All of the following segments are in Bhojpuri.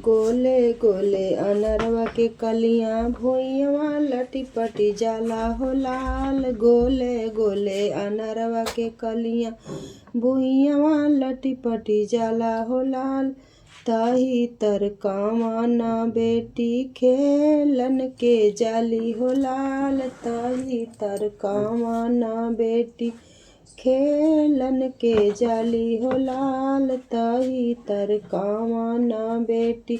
गोले गोले अनरवा के कलियां भुइयां लटीपटी जाला हो लाल। गोले गोले अनरवा के कलियां भुइयां लटीपटी जाला हो लाल। ताही तर कामना बेटी खेलन के जाली हो लाल। ताही तर कामना बेटी खेलन के जाली हो लाल। ताही तर कामना बेटी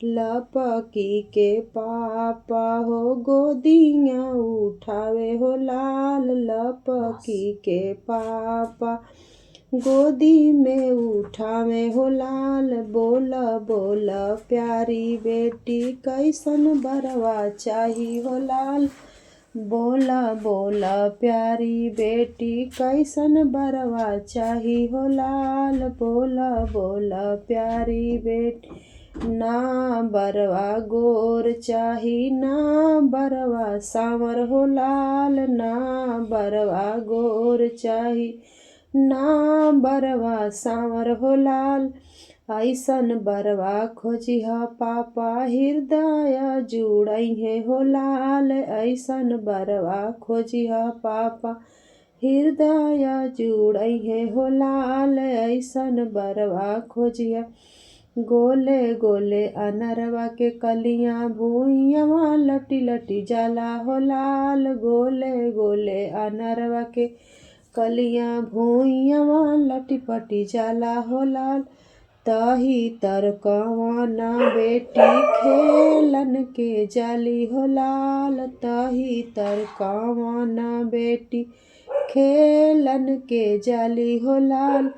लपकी के पापा हो गोदियाँ उठावे हो लाल। लपकी के पापा गोदी में उठावे हो लाल। बोला बोला प्यारी बेटी कैसन बरवा चाही हो लाल। बोला बोला प्यारी बेटी कैसन बरवा चाही हो लाल। बोला बोला प्यारी बेटी ना बरवा गोर चाही ना बरवा सांवर हो लाल। ना बरवा गोर चाही ना बरवा सांवर हो लाल। ऐसन बरवा खोजिहा पापा हृदय जुड़ैहे हो लाल। ऐसन बरवा खोजिहा पापा हृदय जुड़ैहे हो लाल। ऐसन बरवा खोजिहा। गोले गोले अनरवा के कलियां भुइयां लटी लटी जाला हो लाल। गोले गोले अनरवा के कलियां भुइयां लटीपटी जाला हो लाल। ताही तर कामना बेटी खेलन के जाली हो लाल। ताही तर कामना बेटी खेलन के जाली हो लाल।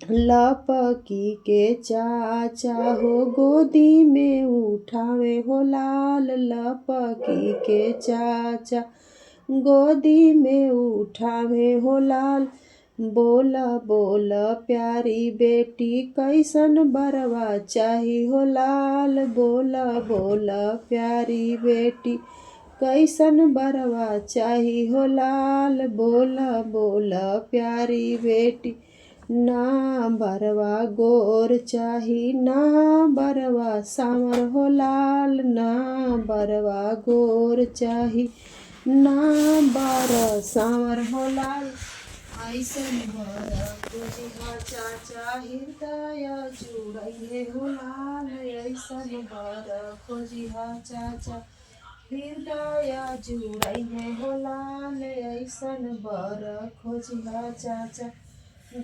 लपकी के चाचा हो गोदी में उठावे हो लाल। लपकी के चाचा गोदी में उठावे हो लाल। बोला बोला प्यारी बेटी कैसन बरवा चाही हो लाल। बोला बोला प्यारी बेटी कैसन बरवा चाही हो लाल। बोला बोला प्यारी बेटी ना बरवा गोर चाही ना बरवा सांवर हो लाल। ना बरवा गोर चाही ना बरवा सांवर हो लाल। ऐसन बर खोजिहा चाचा हृदय जुड़ैहे हो लाल। ऐसन बर खोजिहा चाचा हृदय जुड़ैहे हो लाल। ऐसन बर खोजिहा चाचा।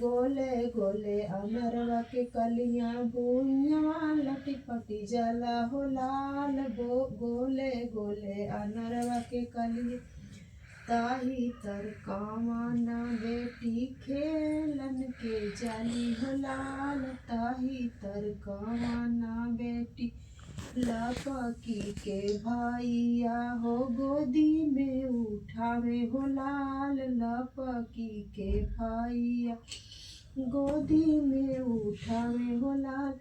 गोले गोले अनरवा के कलियां भुइयां लटीपटी जाला हो लाल। गोले गोले अनरवा के कलियां ताही तर कामना बेटी खेलन के जाली हो लाल। ताही तर कामना बेटी लपकी के भैया हो गोदी में उठावे हो लाल। लपकी के भैया गोदी में उठावे हो लाल।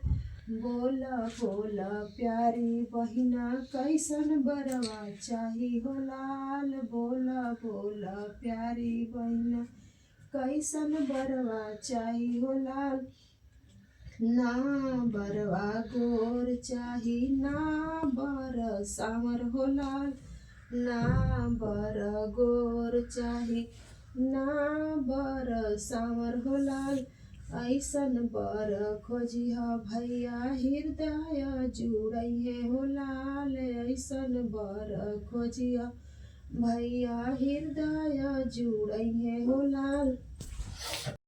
बोला बोला प्यारी बहिना कैसन बरवा चाही हो लाल। बोला बोला प्यारी बहिना कैसन बरवा चाही हो लाल। ना बरवा गोर चाही ना बर सांवर हो लाल। ना बर गोर चाही ना बर सांवर हो लाल। ऐसन बर खोजिहा भैया हृदय जुड़ैहे हो लाल। ऐसन बर खोजिहा भैया हृदय जुड़ैहे हो लाल।